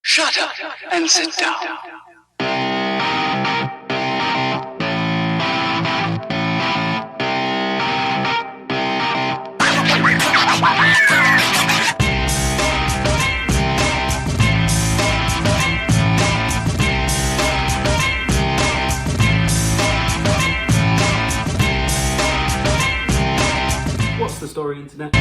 Shut up and sit down. What's the story, Internet?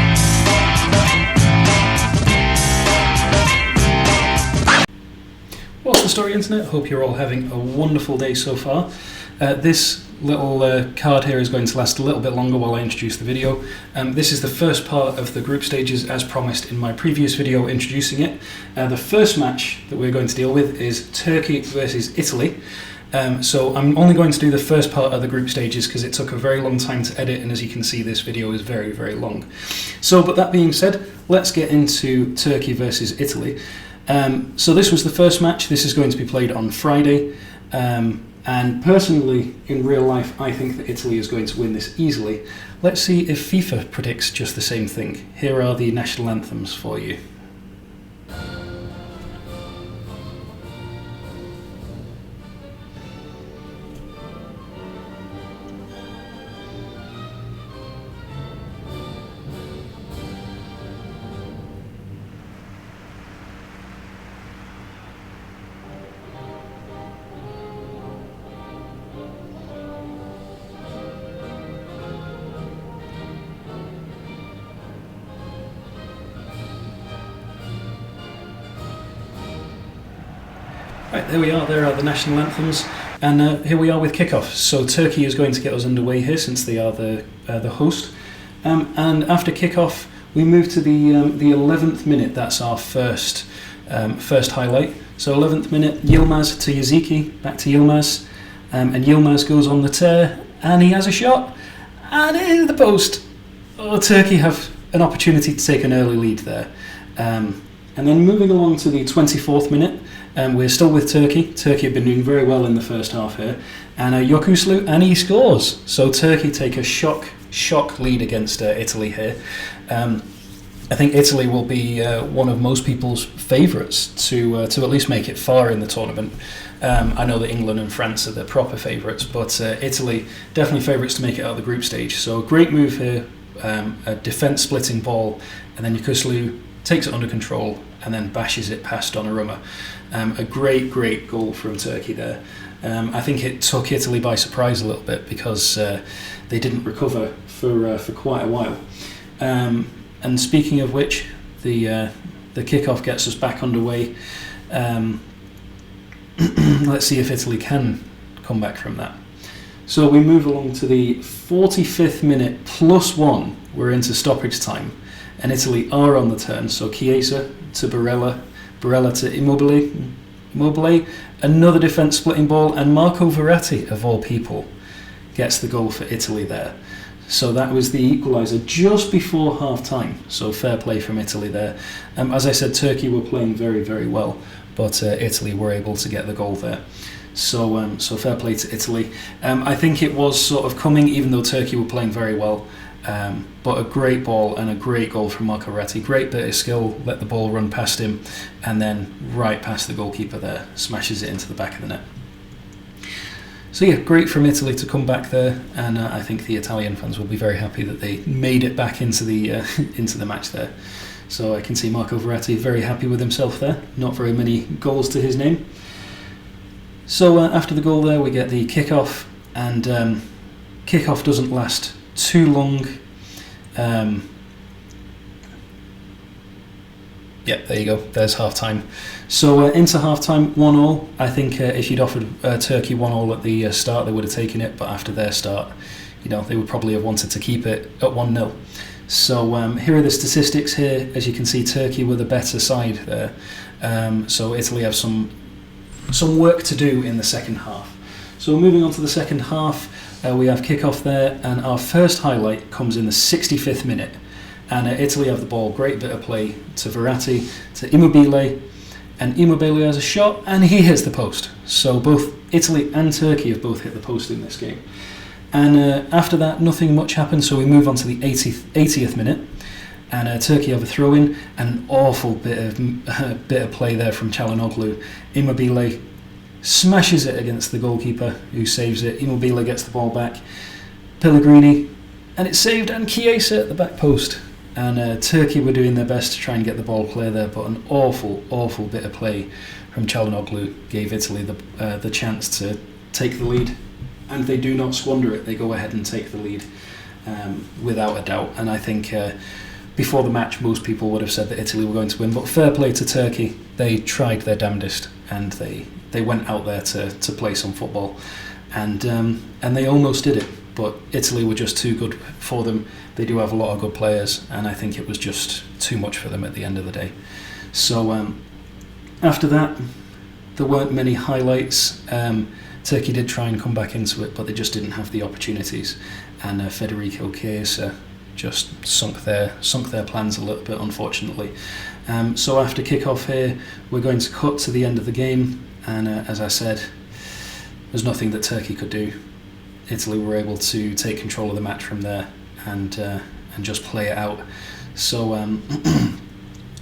What's the story, Internet? Hope you're all having a wonderful day so far. This little card here is going to last a little bit longer while I introduce the video. This is the first part of the group stages as promised in my previous video introducing it. The first match that we're going to deal with is Turkey versus Italy. So I'm only going to do the first part of the group stages because it took a very long time to edit, and as you can see this video is very, very long. So, but that being said, let's get into Turkey versus Italy. So this was the first match. This is going to be played on Friday, and personally, in real life, I think that Italy is going to win this easily. Let's see if FIFA predicts just the same thing. Here are the national anthems for you. Right, there we are, there are the national anthems, and here we are with kickoff. So Turkey is going to get us underway here since they are the host. And after kickoff, we move to the 11th minute. That's our first highlight. So 11th minute, Yilmaz to Yaziki, back to Yilmaz, and Yilmaz goes on the tear, and he has a shot, and it is the post. Oh, Turkey have an opportunity to take an early lead there. And then moving along to the 24th minute, we're still with Turkey. Turkey have been doing very well in the first half here. And Yokuslu, and he scores. So Turkey take a shock lead against Italy here. I think Italy will be one of most people's favourites to at least make it far in the tournament. I know that England and France are the proper favourites, but Italy definitely favourites to make it out of the group stage. So great move here, a defence splitting ball, and then Yokuslu takes it under control and then bashes it past Donnarumma. A great goal from Turkey there. I think it took Italy by surprise a little bit because they didn't recover for quite a while. And speaking of which, the kickoff gets us back underway. Let's see if Italy can come back from that. So we move along to the 45th minute +1. We're into stoppage time. And Italy are on the turn, so Chiesa to Barella to Immobile, another defence splitting ball, and Marco Verratti, of all people, gets the goal for Italy there. So that was the equaliser just before half-time, so fair play from Italy there. As I said, Turkey were playing very, very well, but Italy were able to get the goal there. So fair play to Italy. I think it was sort of coming, even though Turkey were playing very well. But a great ball and a great goal from Marco Verratti. Great bit of skill, let the ball run past him, and then right past the goalkeeper there, smashes it into the back of the net. So yeah, great from Italy to come back there, and I think the Italian fans will be very happy that they made it back into the into the match there. So I can see Marco Verratti very happy with himself there. Not very many goals to his name. So after the goal there, we get the kickoff, and kickoff doesn't last too long. Yeah, there you go. There's half-time. So into half-time, 1-1. I think if you'd offered Turkey 1-1 at the start, they would have taken it. But after their start, they would probably have wanted to keep it at 1-0. So here are the statistics here. As you can see, Turkey were the better side there. So Italy have some work to do in the second half. So moving on to the second half, we have kick-off there, and our first highlight comes in the 65th minute. And Italy have the ball, great bit of play to Verratti, to Immobile, and Immobile has a shot, and he hits the post. So both Italy and Turkey have both hit the post in this game. And after that, nothing much happened, so we move on to the 80th minute. and Turkey have a throw-in, and an awful bit of play there from Çalhanoğlu. Immobile smashes it against the goalkeeper, who saves it. Immobile gets the ball back. Pellegrini, and it's saved, and Chiesa at the back post. And Turkey were doing their best to try and get the ball clear there, but an awful bit of play from Çalhanoğlu gave Italy the chance to take the lead, and they do not squander it. They go ahead and take the lead without a doubt. And I think before the match, most people would have said that Italy were going to win, but fair play to Turkey. They tried their damnedest, and they went out there to play some football, and they almost did it. But Italy were just too good for them. They do have a lot of good players, and I think it was just too much for them at the end of the day. So after that, there weren't many highlights. Turkey did try and come back into it, but they just didn't have the opportunities. And Federico Chiesa just sunk their plans a little bit, unfortunately. So after kick-off here, we're going to cut to the end of the game, and as I said, there's nothing that Turkey could do. Italy were able to take control of the match from there and just play it out. So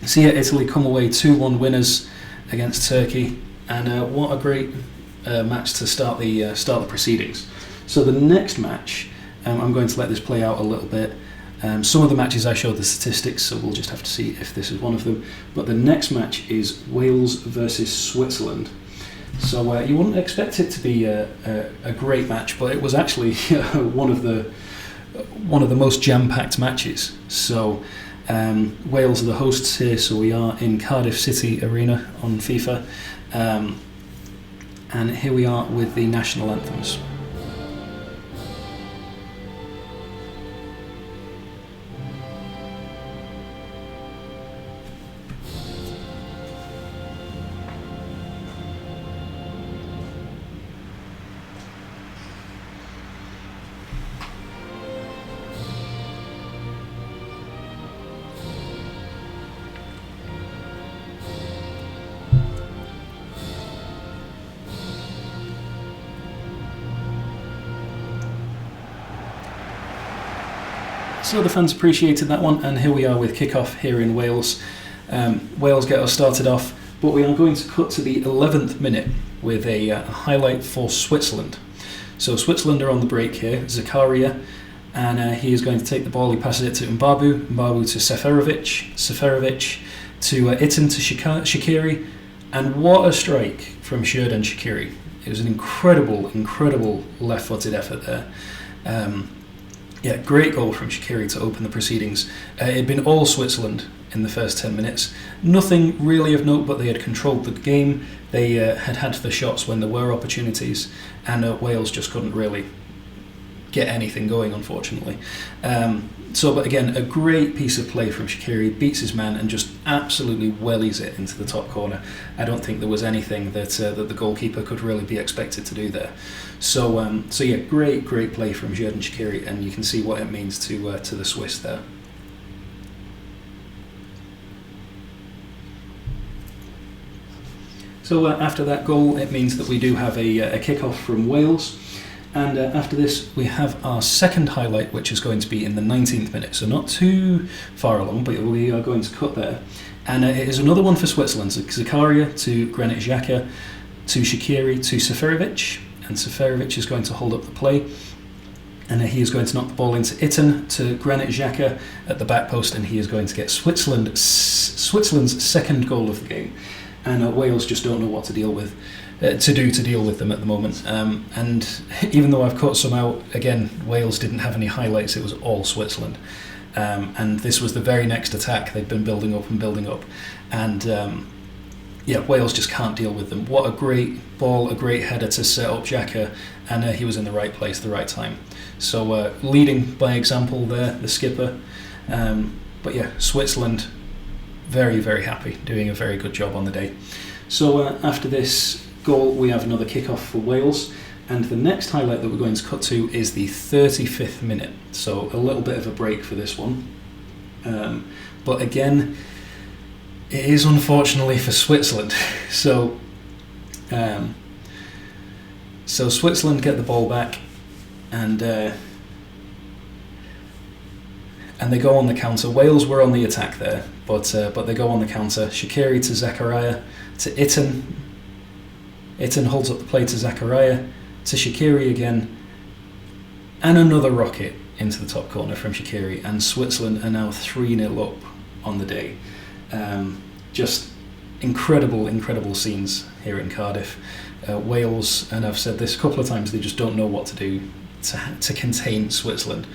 so yeah, Italy come away 2-1 winners against Turkey, and what a great match to start the proceedings. So the next match, I'm going to let this play out a little bit. Some of the matches I showed the statistics, so we'll just have to see if this is one of them. But the next match is Wales versus Switzerland. So you wouldn't expect it to be a great match, but it was actually one of the most jam-packed matches. So Wales are the hosts here, so we are in Cardiff City Arena on FIFA, and here we are with the national anthems. So the fans appreciated that one, and here we are with kick-off here in Wales. Wales get us started off, but we are going to cut to the 11th minute with a highlight for Switzerland. So Switzerland are on the break here. Zakaria, and he is going to take the ball. He passes it to Mbabu to Seferovic to Itten to Shaqiri, and what a strike from Xherdan Shaqiri. It was an incredible left-footed effort there. Great goal from Shaqiri to open the proceedings. It had been all Switzerland in the first 10 minutes. Nothing really of note, but they had controlled the game. They had the shots when there were opportunities, and Wales just couldn't really get anything going, unfortunately. But again, a great piece of play from Shaqiri, beats his man and just absolutely wellies it into the top corner. I don't think there was anything that the goalkeeper could really be expected to do there. So great play from Xherdan Shaqiri, and you can see what it means to the Swiss there. So after that goal, it means that we do have a kick-off from Wales. And after this, we have our second highlight, which is going to be in the 19th minute. So not too far along, but we are going to cut there. And it is another one for Switzerland. So Zakaria to Granit Xhaka, to Shaqiri, to Seferovic. And Seferovic is going to hold up the play. And he is going to knock the ball into Itten to Granit Xhaka at the back post. And he is going to get Switzerland's second goal of the game. And Wales just don't know what to deal with. To deal with them at the moment, and even though I've cut some out, again, Wales didn't have any highlights. It was all Switzerland, and this was the very next attack. They'd been building up, and Wales just can't deal with them. What a great ball, a great header to set up Xhaka, and he was in the right place, the right time. So leading by example there, the skipper. Switzerland, very, very happy, doing a very good job on the day. So after this goal, we have another kick-off for Wales, and the next highlight that we're going to cut to is the 35th minute, so a little bit of a break for this one, but again, it is unfortunately for Switzerland. So Switzerland get the ball back, and and they go on the counter. Wales were on the attack there, but they go on the counter. Shaqiri to Zakaria to Itten. Itten holds up the play to Zakaria to Shaqiri again, and another rocket into the top corner from Shaqiri, and Switzerland are now 3-0 up on the day. Just incredible scenes here in Cardiff. Wales, and I've said this a couple of times, they just don't know what to do to contain Switzerland.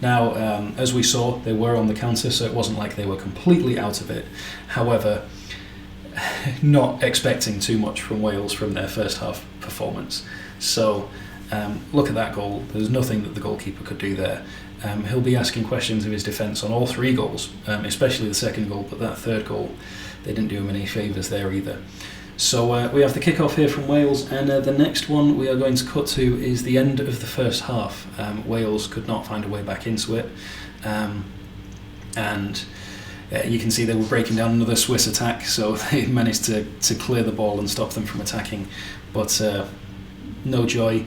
Now, as we saw, they were on the counter, so it wasn't like they were completely out of it. However, not expecting too much from Wales from their first half performance. So look at that goal. There's nothing that the goalkeeper could do there. He'll be asking questions of his defence on all 3 goals, especially the second goal, but that third goal, they didn't do him any favours there either. So we have the kick-off here from Wales, and the next one we are going to cut to is the end of the first half. Wales could not find a way back into it, and you can see they were breaking down another Swiss attack, so they managed to clear the ball and stop them from attacking, but no joy.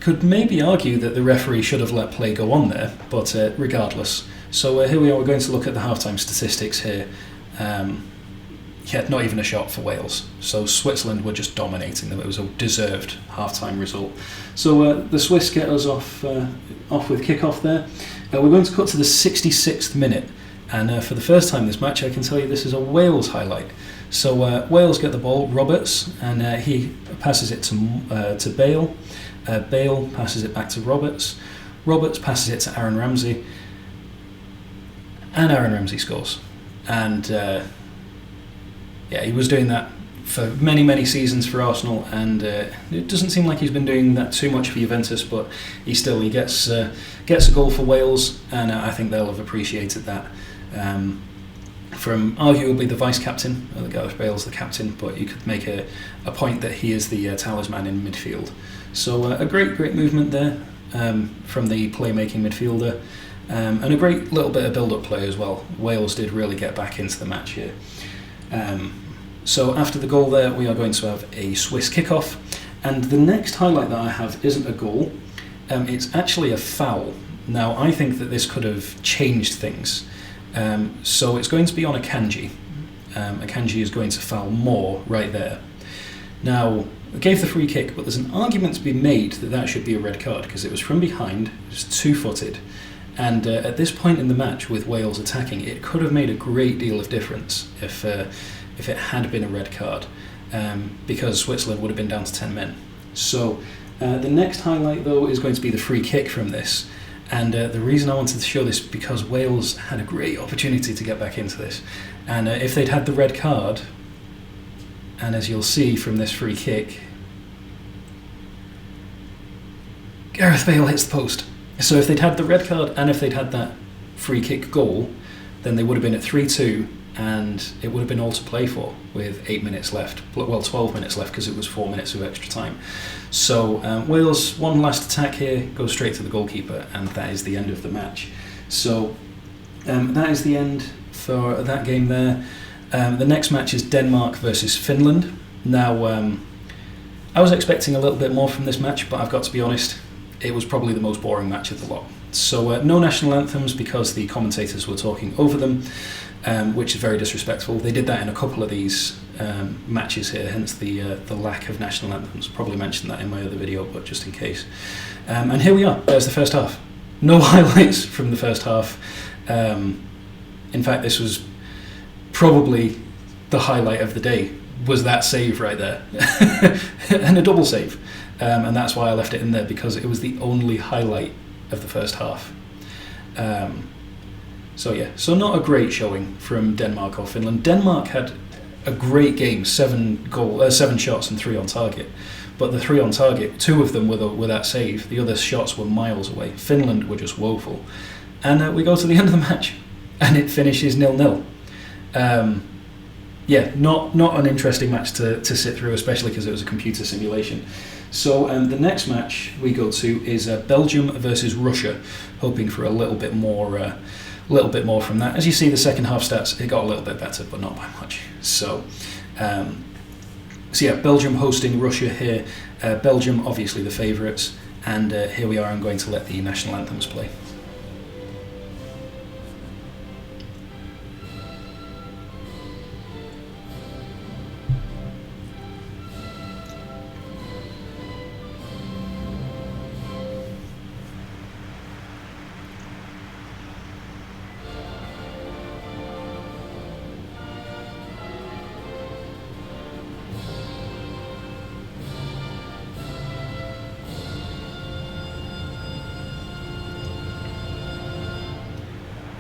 Could maybe argue that the referee should have let play go on there, but regardless. So here we are, we're going to look at the halftime statistics here. Not even a shot for Wales. So Switzerland were just dominating them. It was a deserved halftime result. So the Swiss get us off with kick-off there. We're going to cut to the 66th minute. And for the first time this match, I can tell you this is a Wales highlight. So Wales get the ball, Roberts, and he passes it to Bale. Bale passes it back to Roberts. Roberts passes it to Aaron Ramsey. And Aaron Ramsey scores. And he was doing that for many seasons for Arsenal, and it doesn't seem like he's been doing that too much for Juventus, but he gets a goal for Wales, and I think they'll have appreciated that. From arguably the vice-captain, Gareth Bale's the captain, but you could make a point that he is the talisman in midfield. So a great movement there from the playmaking midfielder, and a great little bit of build-up play as well. Wales did really get back into the match here. So after the goal there, we are going to have a Swiss kickoff, and the next highlight that I have isn't a goal, it's actually a foul. Now I think that this could have changed things, so it's going to be on Akanji. Akanji is going to foul more right there. Now, I gave the free kick, but there's an argument to be made that should be a red card, because it was from behind, it was 2-footed, and at this point in the match with Wales attacking, it could have made a great deal of difference if it had been a red card, because Switzerland would have been down to 10 men. So the next highlight though is going to be the free kick from this, and the reason I wanted to show this because Wales had a great opportunity to get back into this, and if they'd had the red card, and as you'll see from this free kick, Gareth Bale hits the post. So if they'd had the red card and if they'd had that free kick goal, then they would have been at 3-2, and it would have been all to play for with 8 minutes left. Well, 12 minutes left because it was 4 minutes of extra time. So Wales, one last attack here, goes straight to the goalkeeper, and that is the end of the match. So that is the end for that game there. The next match is Denmark versus Finland. Now, I was expecting a little bit more from this match, but I've got to be honest, it was probably the most boring match of the lot. So no national anthems because the commentators were talking over them, which is very disrespectful. They did that in a couple of these matches here, hence the lack of national anthems. Probably mentioned that in my other video, but just in case. And here we are, there's the first half. No highlights from the first half. In fact, this was probably the highlight of the day, was that save right there. And a double save. And that's why I left it in there, because it was the only highlight of the first half. So not a great showing from Denmark or Finland. Denmark had a great game, 7 shots and 3 on target. But the 3 on target, 2 of them were that save. The other shots were miles away. Finland were just woeful. And we go to the end of the match, and it finishes 0-0. Not an interesting match to sit through, especially because it was a computer simulation. So the next match we go to is Belgium versus Russia, hoping for a little bit more from that. As you see, the second half stats, it got a little bit better, but not by much. So Belgium hosting Russia here. Belgium, obviously the favourites, and here we are. I'm going to let the national anthems play.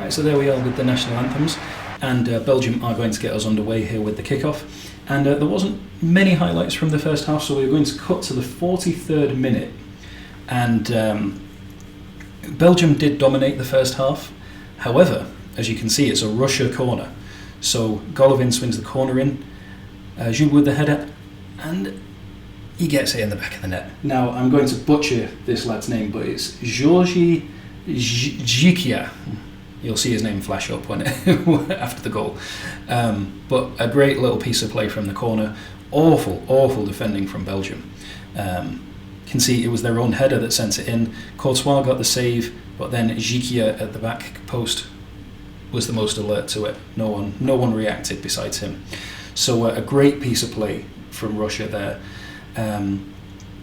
Right, so there we are with the national anthems, and Belgium are going to get us underway here with the kickoff. And there wasn't many highlights from the first half, so we're going to cut to the 43rd minute. And Belgium did dominate the first half. However, as you can see, it's a Russia corner. So Golovin swings the corner in, Jules with the header, and he gets it in the back of the net. Now, I'm going to butcher this lad's name, but it's Georgi Zhikia. You'll see his name flash up when after the goal. But a great little piece of play from the corner. Awful defending from Belgium. Can see it was their own header that sent it in. Courtois got the save, but then Zhikia at the back post was the most alert to it. No one reacted besides him. So a great piece of play from Russia there.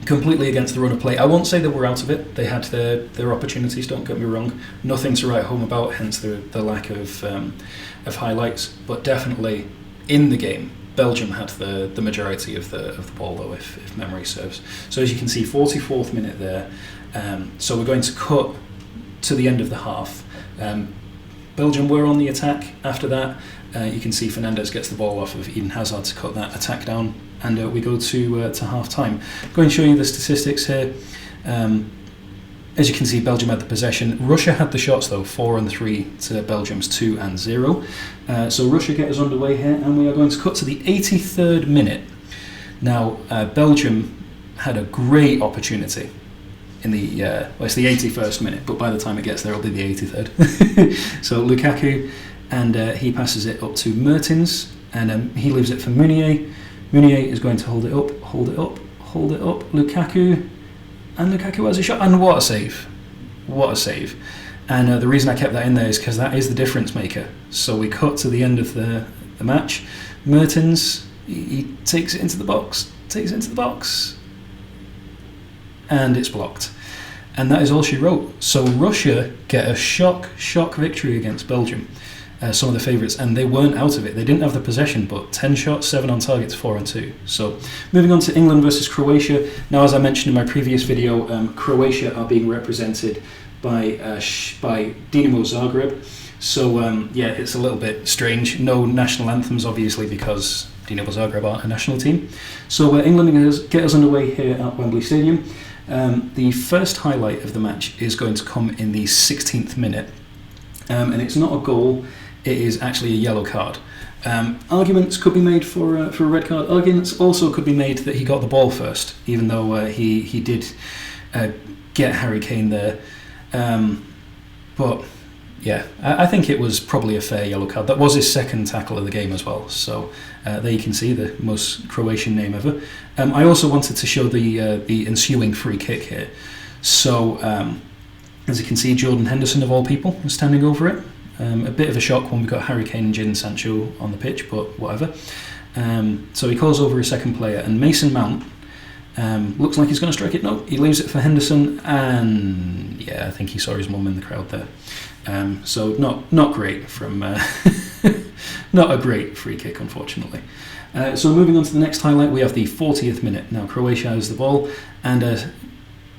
Completely against the run of play. I won't say that we're out of it. They had their opportunities, don't get me wrong. Nothing to write home about, hence the lack of highlights. But definitely in the game, Belgium had the majority of the ball, though, if memory serves. So as you can see, 44th minute there. So we're going to cut to the end of the half. Belgium were on the attack after that. You can see Fernandes gets the ball off of Eden Hazard to cut that attack down, and we go to half time. I'm going to show you the statistics here. As you can see, Belgium had the possession. Russia had the shots though, 4 and 3 to Belgium's 2 and 0. So Russia get us underway here, and we are going to cut to the 83rd minute. Now Belgium had a great opportunity in the it's the 81st minute, but by the time it gets there, it'll be the 83rd. So Lukaku, and he passes it up to Mertens, and he leaves it for Meunier. Meunier is going to hold it up. Lukaku, and Lukaku has a shot, and what a save. And the reason I kept that in there is because that is the difference maker. So we cut to the end of the match. Mertens, he takes it into the box, and it's blocked. And that is all she wrote. So Russia get a shock victory against Belgium. Some of the favourites, and they weren't out of it. They didn't have the possession, but 10 shots, 7 on target, 4 and 2. So moving on to England versus Croatia. Now, as I mentioned in my previous video, Croatia are being represented by Dinamo Zagreb. So it's a little bit strange. No national anthems, obviously, because Dinamo Zagreb aren't a national team. So England get us underway here at Wembley Stadium. The first highlight of the match is going to come in the 16th minute. And it's not a goal. It is actually a yellow card. Arguments could be made for a red card. Arguments also could be made that he got the ball first, even though he did get Harry Kane there. But yeah, I think it was probably a fair yellow card. That was his second tackle of the game as well. So there you can see the most Croatian name ever. I also wanted to show the ensuing free kick here. So as you can see, Jordan Henderson of all people was standing over it. A bit of a shock when we got Harry Kane and Jadon Sancho on the pitch, but whatever. So he calls over a second player, and Mason Mount looks like he's going to strike it. No, he leaves it for Henderson, and yeah, I think he saw his mum in the crowd there. So not great from not a great free kick, unfortunately. So moving on to the next highlight, we have the 40th minute. Now Croatia has the ball, and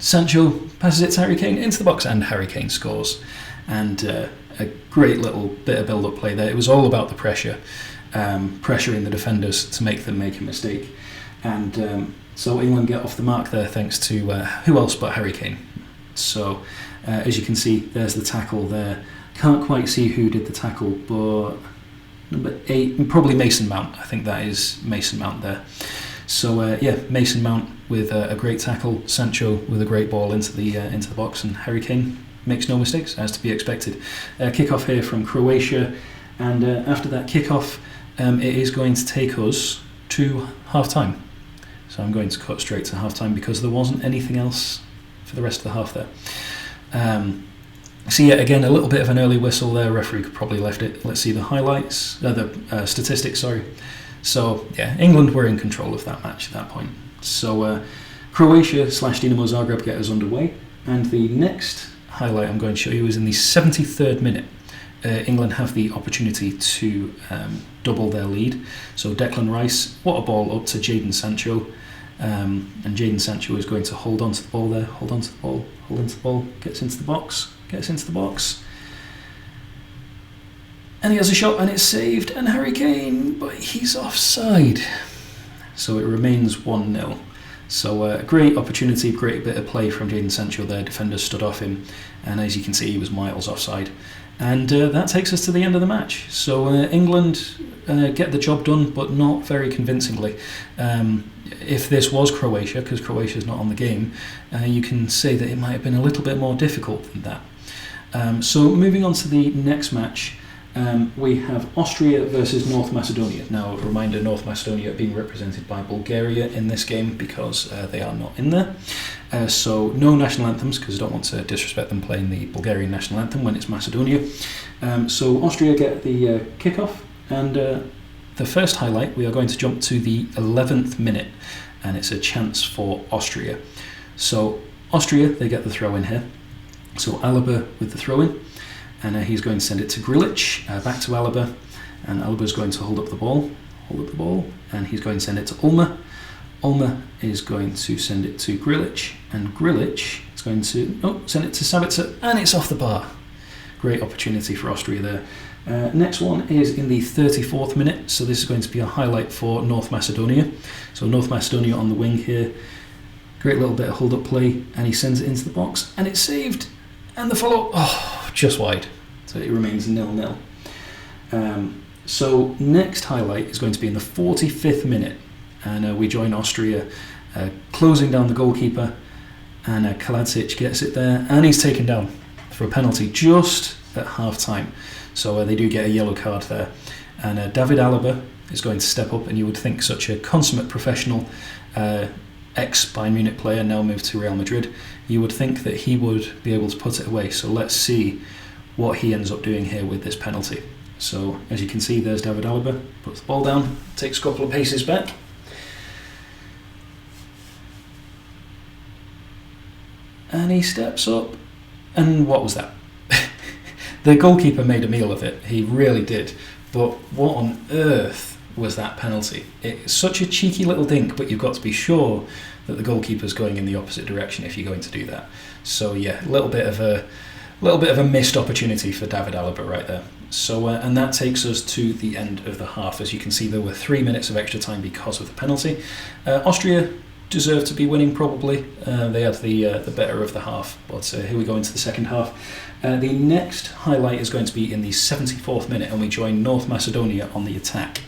Sancho passes it to Harry Kane into the box, and Harry Kane scores. And a great little bit of build-up play there. It was all about the pressure, pressuring the defenders to make them make a mistake. And so England get off the mark there thanks to who else but Harry Kane. So as you can see, there's the tackle there. Can't quite see who did the tackle, but number 8, probably Mason Mount. I think that is Mason Mount there. So Mason Mount with a great tackle, Sancho with a great ball into the box, and Harry Kane makes no mistakes, as to be expected. Kick-off here from Croatia, and after that kick-off, it is going to take us to half-time. So I'm going to cut straight to half-time because there wasn't anything else for the rest of the half there. So yeah, again, a little bit of an early whistle there. Referee could probably left it. Let's see the highlights, the statistics, sorry. So yeah, England were in control of that match at that point. So Croatia / Dinamo Zagreb get us underway, and the next highlight I'm going to show you is in the 73rd minute. England have the opportunity to double their lead. So Declan Rice, what a ball up to Jadon Sancho, and Jadon Sancho is going to hold on to the ball there, hold on to the ball, gets into the box, And he has a shot and it's saved, and Harry Kane, but he's offside. So it remains 1-0. So a great opportunity, great bit of play from Jadon Sancho there. Defender stood off him, and as you can see, he was miles offside. And that takes us to the end of the match. So England get the job done, but not very convincingly. If this was Croatia, because Croatia's not on the game, you can say that it might have been a little bit more difficult than that. So moving on to the next match, we have Austria versus North Macedonia. Now, a reminder, North Macedonia are being represented by Bulgaria in this game because they are not in there. So no national anthems, because I don't want to disrespect them playing the Bulgarian national anthem when it's Macedonia. So Austria get the kickoff, and the first highlight, we are going to jump to the 11th minute, and it's a chance for Austria. So Austria, they get the throw in here. So Alaba with the throw in. And he's going to send it to Grilic, back to Alaba, and Alaba's going to hold up the ball, and he's going to send it to Ulmer. Ulmer is going to send it to Grilic, and Grilic is going to send it to Sabitzer, and it's off the bar. Great opportunity for Austria there. Next one is in the 34th minute, so this is going to be a highlight for North Macedonia. So North Macedonia on the wing here, great little bit of hold-up play, and he sends it into the box, and it's saved, and the follow, just wide, so it remains 0-0. So next highlight is going to be in the 45th minute, and we join Austria closing down the goalkeeper, and Kaladzic gets it there, and he's taken down for a penalty just at half time. So they do get a yellow card there, and David Alaba is going to step up, and you would think such a consummate professional, ex-Bayern Munich player, now moved to Real Madrid, you would think that he would be able to put it away. So let's see what he ends up doing here with this penalty. So as you can see, there's David Alaba, puts the ball down, takes a couple of paces back, and he steps up, and what was that? The goalkeeper made a meal of it, he really did, but what on earth was that penalty? It's such a cheeky little dink, but you've got to be sure that the goalkeeper's going in the opposite direction if you're going to do that. So yeah, a little bit of a missed opportunity for David Alaba right there. So and that takes us to the end of the half. As you can see, there were 3 minutes of extra time because of the penalty. Austria deserved to be winning probably. They had the better of the half, but here we go into the second half. The next highlight is going to be in the 74th minute, and we join North Macedonia on the attack.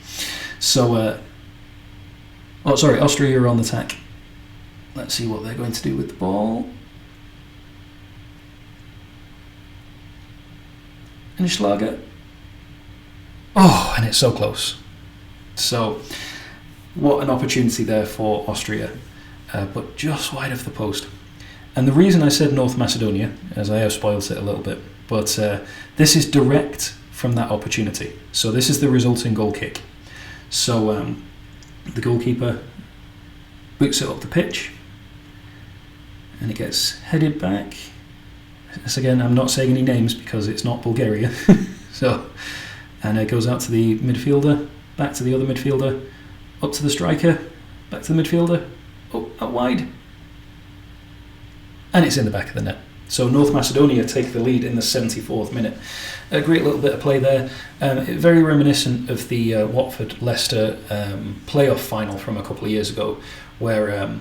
So, Austria are on the attack. Let's see what they're going to do with the ball. And Schlager. Oh, and it's so close. So, what an opportunity there for Austria, but just wide of the post. And the reason I said North Macedonia, as I have spoiled it a little bit, but this is direct from that opportunity. So this is the resulting goal kick. So the goalkeeper boots it up the pitch, and it gets headed back. This again, I'm not saying any names because it's not Bulgaria. So, and it goes out to the midfielder, back to the other midfielder, up to the striker, back to the midfielder, out wide, and it's in the back of the net. So North Macedonia take the lead in the 74th minute. A great little bit of play there. Very reminiscent of the Watford-Leicester playoff final from a couple of years ago, where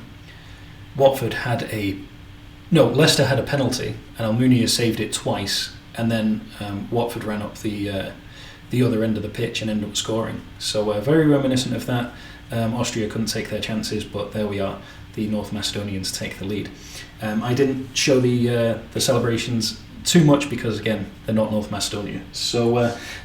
Leicester had a penalty and Almunia saved it twice, and then Watford ran up the other end of the pitch and ended up scoring. So very reminiscent of that. Austria couldn't take their chances, but there we are. The North Macedonians take the lead. I didn't show the celebrations too much because, again, they're not North Macedonia. So,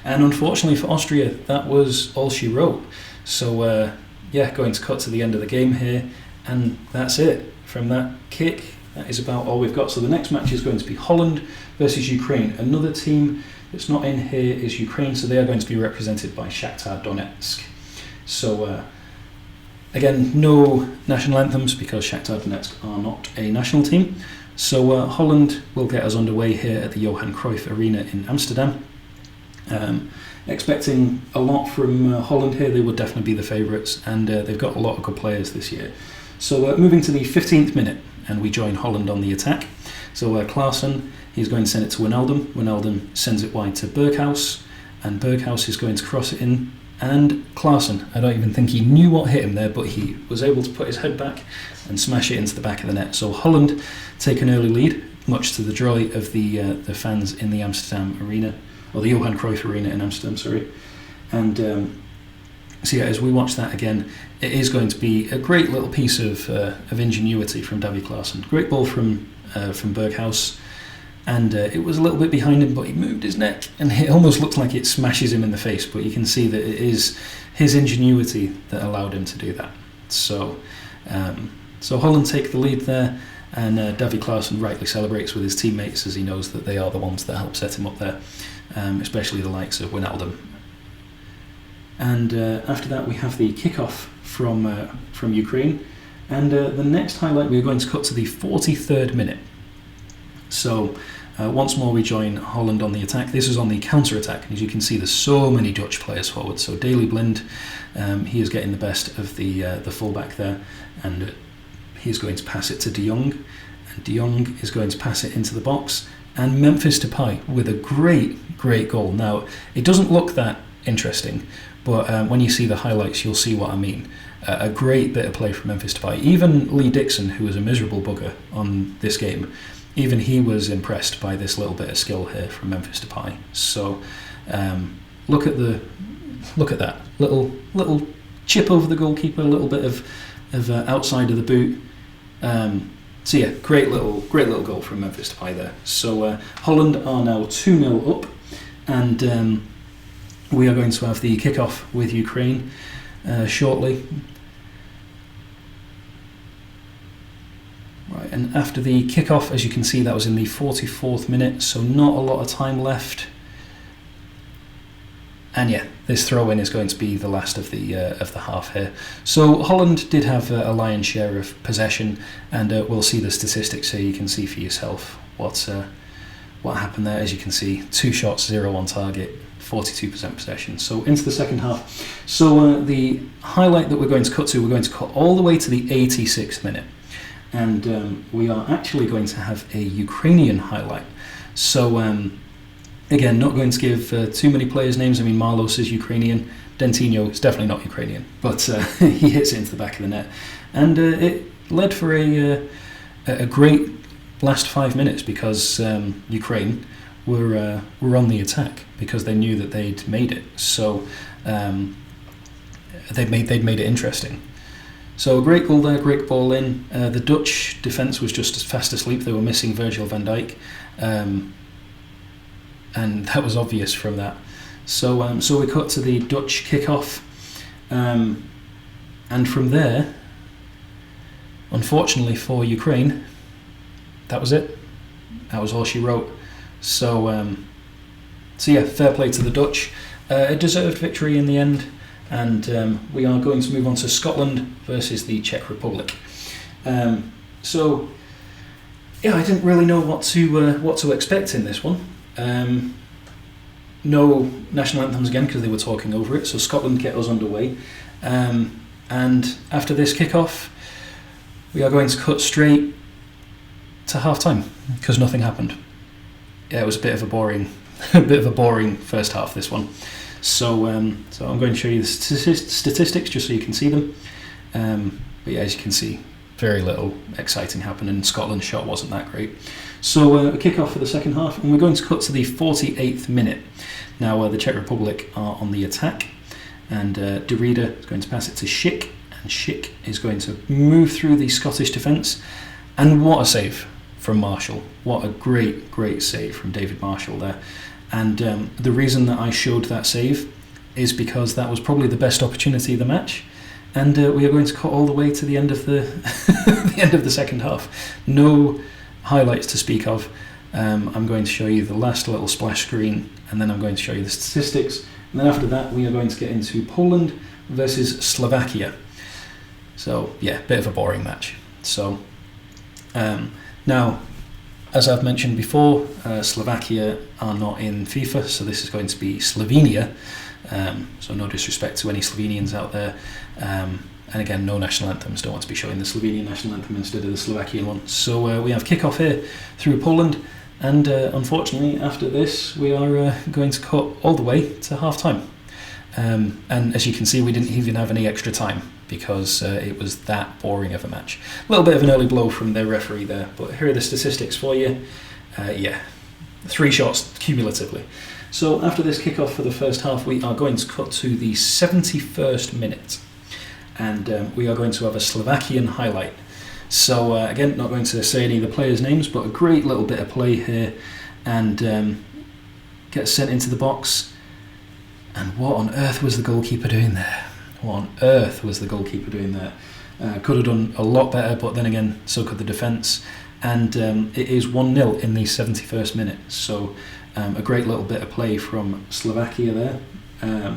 and unfortunately for Austria, that was all she wrote. So, going to cut to the end of the game here, and that's it. From that kick, that is about all we've got. So the next match is going to be Holland versus Ukraine. Another team that's not in here is Ukraine, so they are going to be represented by Shakhtar Donetsk. So, again, no national anthems because Shakhtar Donetsk are not a national team. So Holland will get us underway here at the Johan Cruyff Arena in Amsterdam. Expecting a lot from Holland here. They would definitely be the favourites, and they've got a lot of good players this year. So moving to the 15th minute, and we join Holland on the attack. So Klaassen, he's going to send it to Wijnaldum. Wijnaldum sends it wide to Berghuis, and Berghaus is going to cross it in, and Klaassen, I don't even think he knew what hit him there, but he was able to put his head back and smash it into the back of the net. So Holland take an early lead, much to the joy of the fans in the Amsterdam arena, or the Johan Cruyff Arena in Amsterdam, sorry. And so yeah, as we watch that again, it is going to be a great little piece of ingenuity from Davy Klaassen. Great ball from Berghaus, and it was a little bit behind him, but he moved his neck, and it almost looked like it smashes him in the face. But you can see that it is his ingenuity that allowed him to do that. So Holland take the lead there, and Davy Klaassen rightly celebrates with his teammates as he knows that they are the ones that helped set him up there, especially the likes of Wijnaldum. And after that we have the kickoff from Ukraine, and the next highlight we're going to cut to the 43rd minute. So once more we join Holland on the attack. This is on the counter-attack, and as you can see there's so many Dutch players forward. So Daley Blind, he is getting the best of the fullback there, and he's going to pass it to De Jong, and De Jong is going to pass it into the box, and Memphis Depay with a great goal. Now it doesn't look that interesting, but when you see the highlights you'll see what I mean. A great bit of play from Memphis Depay. Even Lee Dixon, who was a miserable bugger on this game, even he was impressed by this little bit of skill here from Memphis Depay. So look at that little chip over the goalkeeper, a little bit of outside of the boot. So yeah, great little goal from Memphis Depay there. So Holland are now 2-0 up, and we are going to have the kickoff with Ukraine shortly. Right, and after the kickoff, as you can see, that was in the 44th minute, so not a lot of time left. And yeah, this throw-in is going to be the last of the half here. So Holland did have a lion's share of possession, and we'll see the statistics here. You can see for yourself what happened there. As you can see, 2 shots, 0 on target, 42% possession. So into the second half. So the highlight that we're going to cut all the way to the 86th minute. And we are actually going to have a Ukrainian highlight. So again, not going to give too many players' names. I mean, Marlos is Ukrainian. Dentinho is definitely not Ukrainian, but he hits it into the back of the net. And it led for a great last 5 minutes, because Ukraine were on the attack because they knew that they'd made it. So they'd made it interesting. So a great goal there, great ball in. The Dutch defence was just fast asleep. They were missing Virgil van Dijk, and that was obvious from that. So we cut to the Dutch kickoff, and from there, unfortunately for Ukraine, that was it. That was all she wrote. So yeah, fair play to the Dutch. A deserved victory in the end. And we are going to move on to Scotland versus the Czech Republic. So yeah, I didn't really know what to expect in this one. No national anthems again because they were talking over it. So Scotland get us underway, and after this kickoff, we are going to cut straight to half time because nothing happened. Yeah, it was a bit of a boring first half, this one. So I'm going to show you the statistics just so you can see them. But yeah, as you can see, very little exciting happened, and Scotland's shot wasn't that great. So a kick-off for the second half, and we're going to cut to the 48th minute. Now the Czech Republic are on the attack, and De Ruyter is going to pass it to Schick, and Schick is going to move through the Scottish defence. And what a save from Marshall. What a great save from David Marshall there. And the reason that I showed that save is because that was probably the best opportunity of the match, and we are going to cut all the way to the end of the the end of the second half. No highlights to speak of. I'm going to show you the last little splash screen, and then I'm going to show you the statistics, and then after that we are going to get into Poland versus Slovakia. So yeah, bit of a boring match. So now, as I've mentioned before, Slovakia are not in FIFA, so this is going to be Slovenia. So no disrespect to any Slovenians out there. And again, no national anthems. Don't want to be showing the Slovenian national anthem instead of the Slovakian one. So we have kick-off here through Poland. And unfortunately, after this, we are going to cut all the way to half-time. And as you can see, we didn't even have any extra time because it was that boring of a match. A little bit of an early blow from their referee there, but here are the statistics for you. 3 shots cumulatively. So after this kick-off for the first half, we are going to cut to the 71st minute. And we are going to have a Slovakian highlight. So again, not going to say any of the players' names, but a great little bit of play here. And gets sent into the box. And what on earth was the goalkeeper doing there? What on earth was the goalkeeper doing there? Could have done a lot better, but then again, so could the defence. And it is 1-0 in the 71st minute. So a great little bit of play from Slovakia there.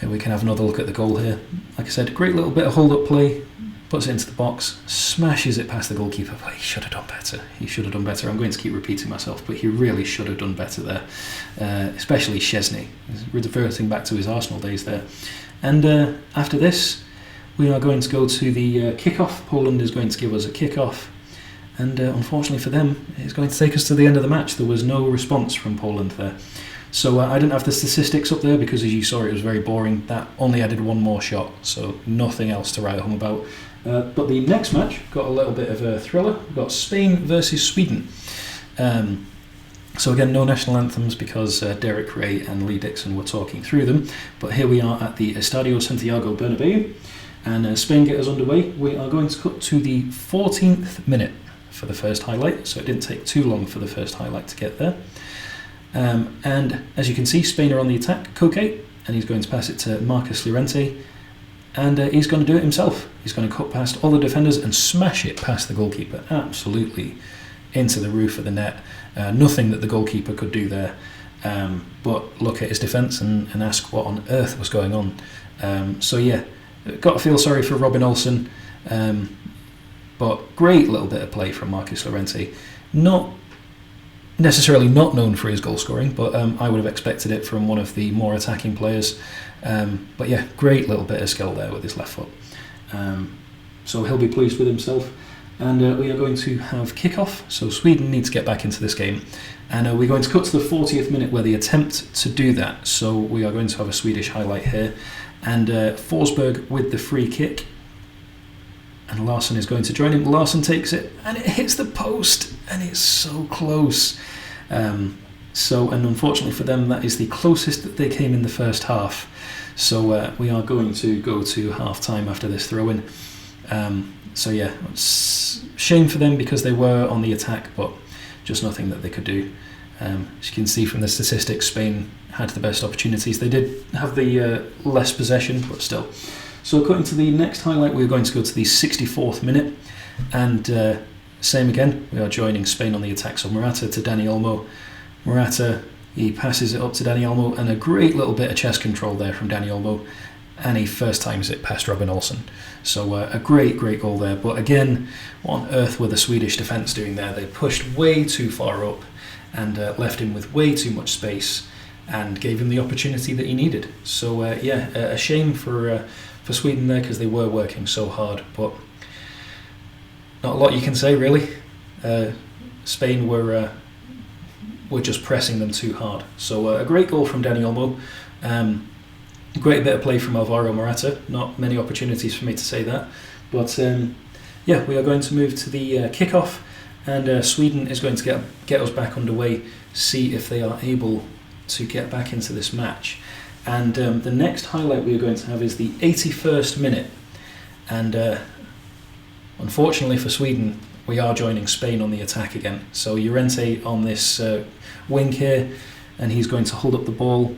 We can have another look at the goal here. Like I said, great little bit of hold-up play. Puts it into the box, smashes it past the goalkeeper. But he should have done better. He should have done better. I'm going to keep repeating myself, but he really should have done better there. Especially Szczesny. He's reverting back to his Arsenal days there. And after this, we are going to go to the kick-off. Poland is going to give us a kick-off. And unfortunately for them, it's going to take us to the end of the match. There was no response from Poland there. So I didn't have the statistics up there because, as you saw, it was very boring. That only added 1 more shot, so nothing else to write home about. But the next match got a little bit of a thriller. We've got Spain versus Sweden. So again, no national anthems because Derek Ray and Lee Dixon were talking through them. But here we are at the Estadio Santiago Bernabeu. And Spain get us underway. We are going to cut to the 14th minute for the first highlight. So it didn't take too long for the first highlight to get there. And as you can see, Spain are on the attack. Koke, and he's going to pass it to Marcus Llorente, and he's going to do it himself. He's going to cut past all the defenders and smash it past the goalkeeper, absolutely into the roof of the net. Nothing that the goalkeeper could do there, but look at his defence and ask what on earth was going on. So yeah, got to feel sorry for Robin Olsen, but great little bit of play from Marcus Llorente. Not necessarily not known for his goal scoring, but I would have expected it from one of the more attacking players. But yeah, great little bit of skill there with his left foot. So he'll be pleased with himself. And we are going to have kick-off. So Sweden need to get back into this game. And we're going to cut to the 40th minute where they attempt to do that. So we are going to have a Swedish highlight here. And Forsberg with the free kick. And Larsson is going to join him. Larsson takes it and it hits the post, and it's so close. And unfortunately for them, that is the closest that they came in the first half. So we are going to go to half time after this throw-in. So yeah, it's shame for them because they were on the attack, but just nothing that they could do. As you can see from the statistics, Spain had the best opportunities. They did have the less possession, but still. So cutting to the next highlight, we're going to go to the 64th minute, and same again, we are joining Spain on the attack. So Morata to Dani Olmo. Morata, he passes it up to Dani Olmo, and a great little bit of chest control there from Dani Olmo, and he first times it past Robin Olsen. So a great goal there. But again, what on earth were the Swedish defence doing there? They pushed way too far up and left him with way too much space and gave him the opportunity that he needed. So a shame for Sweden there because they were working so hard, but not a lot you can say really. Spain were just pressing them too hard. So a great goal from Dani Olmo. Great bit of play from Alvaro Morata. Not many opportunities for me to say that, but we are going to move to the kick-off, and Sweden is going to get us back underway, see if they are able to get back into this match. And the next highlight we are going to have is the 81st minute, and unfortunately for Sweden, we are joining Spain on the attack again. So Llorente on this wing here, and he's going to hold up the ball,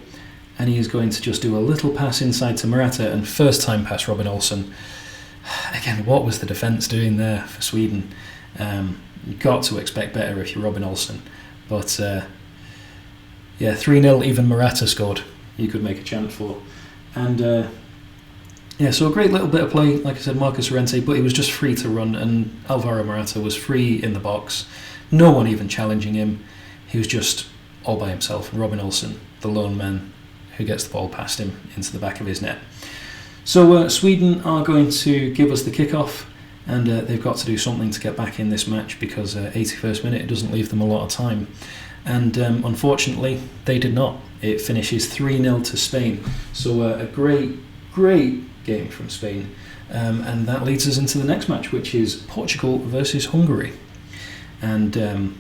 and he is going to just do a little pass inside to Morata, and first time pass Robin Olsen. Again, what was the defence doing there for Sweden? You've got to expect better if you're Robin Olsen. But 3-0, even Morata scored. You could make a chant for. And so a great little bit of play, like I said, Marcus Llorente, but he was just free to run, and Alvaro Morata was free in the box. No one even challenging him. He was just all by himself. And Robin Olsen, the lone man, who gets the ball past him into the back of his net. So Sweden are going to give us the kick-off, and they've got to do something to get back in this match, because 81st minute, it doesn't leave them a lot of time. And unfortunately, they did not. It finishes 3-0 to Spain. So a great game from Spain. And that leads us into the next match, which is Portugal versus Hungary. And the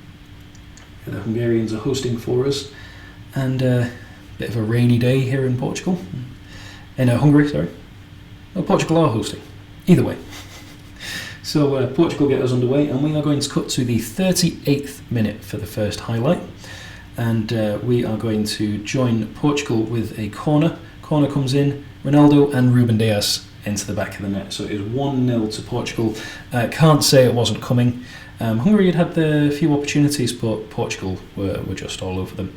Hungarians are hosting for us. And a bit of a rainy day here in Portugal. In Hungary, sorry. No, Portugal are hosting. Either way. So Portugal get us underway, and we are going to cut to the 38th minute for the first highlight. And we are going to join Portugal with a corner. Corner comes in, Ronaldo and Ruben Dias into the back of the net. So it is 1-0 to Portugal. Can't say it wasn't coming. Hungary had a few opportunities, but Portugal were just all over them.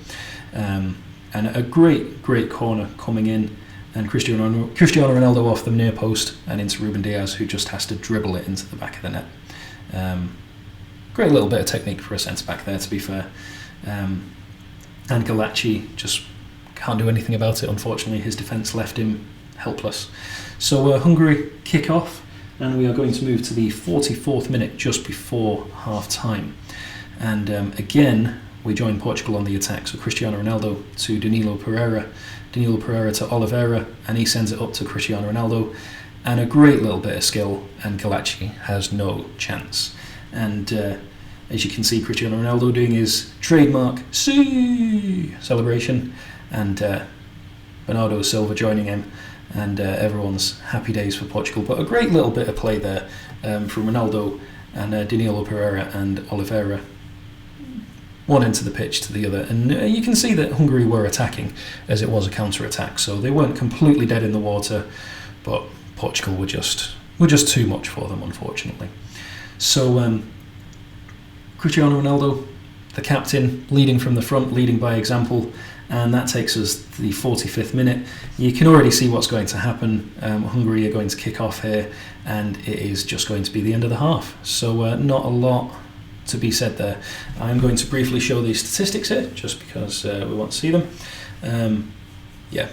And a great corner coming in. And Cristiano Ronaldo off the near post and into Ruben Dias, who just has to dribble it into the back of the net. Great little bit of technique for a centre-back there, to be fair. And Galacci just can't do anything about it, unfortunately. His defence left him helpless. So Hungary kick off, and we are going to move to the 44th minute, just before half-time. And again, we join Portugal on the attack. So Cristiano Ronaldo to Danilo Pereira to Oliveira, and he sends it up to Cristiano Ronaldo, and a great little bit of skill, and Galacci has no chance. And as you can see, Cristiano Ronaldo doing his trademark "sí" celebration, and Bernardo Silva joining him, and everyone's happy days for Portugal. But a great little bit of play there from Ronaldo and Danilo Pereira and Oliveira, one end of the pitch to the other, and you can see that Hungary were attacking, as it was a counter-attack, so they weren't completely dead in the water, but Portugal were just too much for them, unfortunately. So Cristiano Ronaldo, the captain, leading from the front, leading by example, and that takes us to the 45th minute. You can already see what's going to happen. Hungary are going to kick off here, and it is just going to be the end of the half. So not a lot to be said there. I'm going to briefly show the statistics here, just because we want to see them.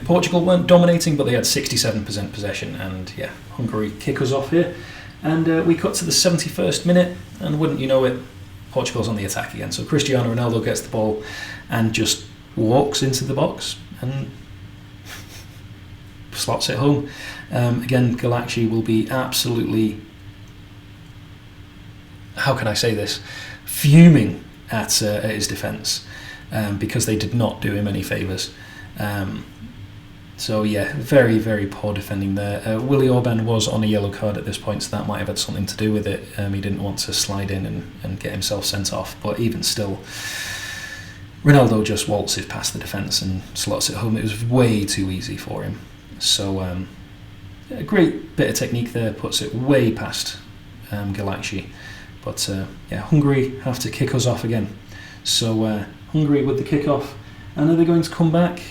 Portugal weren't dominating, but they had 67% possession, and Hungary kick us off here. And we cut to the 71st minute, and wouldn't you know it, Portugal's on the attack again. So Cristiano Ronaldo gets the ball and just walks into the box and slots it home. Again, Galacci will be absolutely, how can I say this, fuming at his defence, because they did not do him any favours. Very, very poor defending there. Willy Orban was on a yellow card at this point, so that might have had something to do with it. He didn't want to slide in and get himself sent off, but even still, Ronaldo just waltzes past the defence and slots it home. It was way too easy for him. So a great bit of technique there, puts it way past Galacci. But Hungary have to kick us off again. So Hungary with the kick-off. And are they going to come back?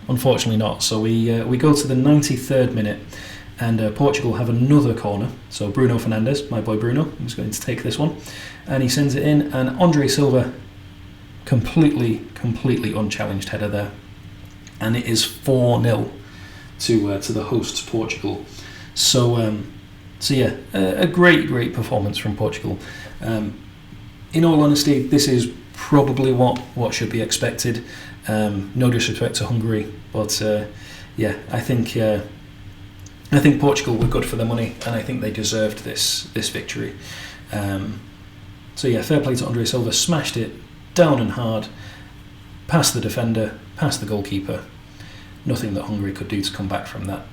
Unfortunately not. So we go to the 93rd minute, and Portugal have another corner. So Bruno Fernandes, my boy Bruno, is going to take this one. And he sends it in, and Andre Silva, completely unchallenged header there. And it is 4-0 to the hosts, Portugal. So a great performance from Portugal. In all honesty, this is probably what should be expected. No disrespect to Hungary, but I think Portugal were good for their money, and I think they deserved this victory. Fair play to Andre Silva. Smashed it down and hard, past the defender, past the goalkeeper. Nothing that Hungary could do to come back from that.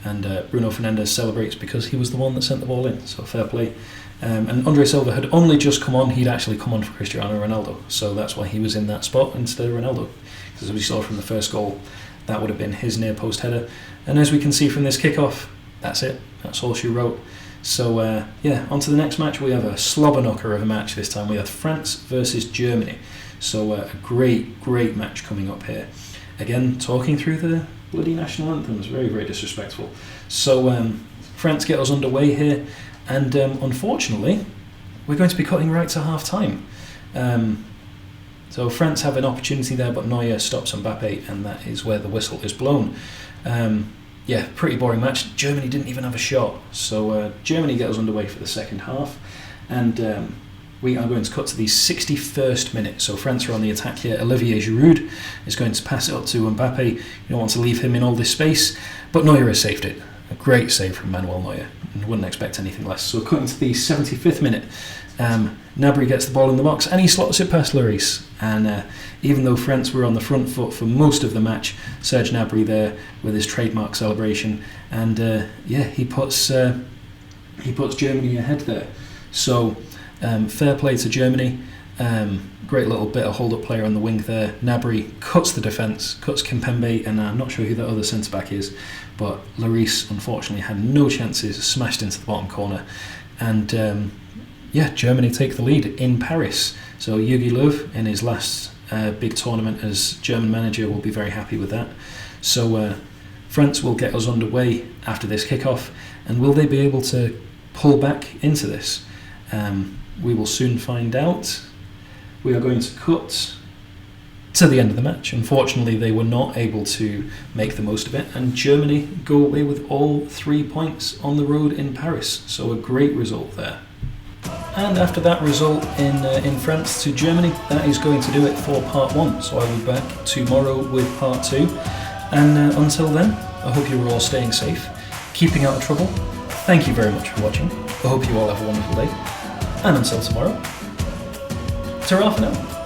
And Bruno Fernandes celebrates because he was the one that sent the ball in, so fair play. And Andre Silva had only just come on. He'd actually come on for Cristiano Ronaldo, so that's why he was in that spot instead of Ronaldo. Because as we saw from the first goal, that would have been his near post header. And as we can see from this kickoff, that's it. That's all she wrote. So on to the next match. We have a slobber knocker of a match this time. We have France versus Germany. So a great match coming up here. Again, talking through the bloody national anthems, very, very disrespectful. So France get us underway here, and unfortunately, we're going to be cutting right to half time. So France have an opportunity there, but Neuer stops Mbappe, and that is where the whistle is blown. yeah, pretty boring match. Germany didn't even have a shot. So Germany get us underway for the second half. And we are going to cut to the 61st minute. So France are on the attack here. Olivier Giroud is going to pass it up to Mbappe. You don't want to leave him in all this space. But Neuer has saved it. A great save from Manuel Neuer. And wouldn't expect anything less. So cutting to the 75th minute. Gnabry gets the ball in the box and he slots it past Lloris. And even though France were on the front foot for most of the match, Serge Gnabry there with his trademark celebration, and he puts Germany ahead there. So fair play to Germany. Great little bit of hold-up player on the wing there. Gnabry cuts the defence, cuts Kimpembe, and I'm not sure who that other centre-back is, but Lloris unfortunately had no chances, smashed into the bottom corner, and Germany take the lead in Paris. So Jogi Löw, in his last big tournament as German manager, will be very happy with that. So France will get us underway after this kickoff, and will they be able to pull back into this? We will soon find out. We are going to cut to the end of the match. Unfortunately, they were not able to make the most of it, and Germany go away with all 3 points on the road in Paris. So a great result there. And after that result in France to Germany, that is going to do it for part 1. So I will be back tomorrow with part 2. And until then, I hope you are all staying safe, keeping out of trouble. Thank you very much for watching. I hope you all have a wonderful day. And until tomorrow, ta-ra for now.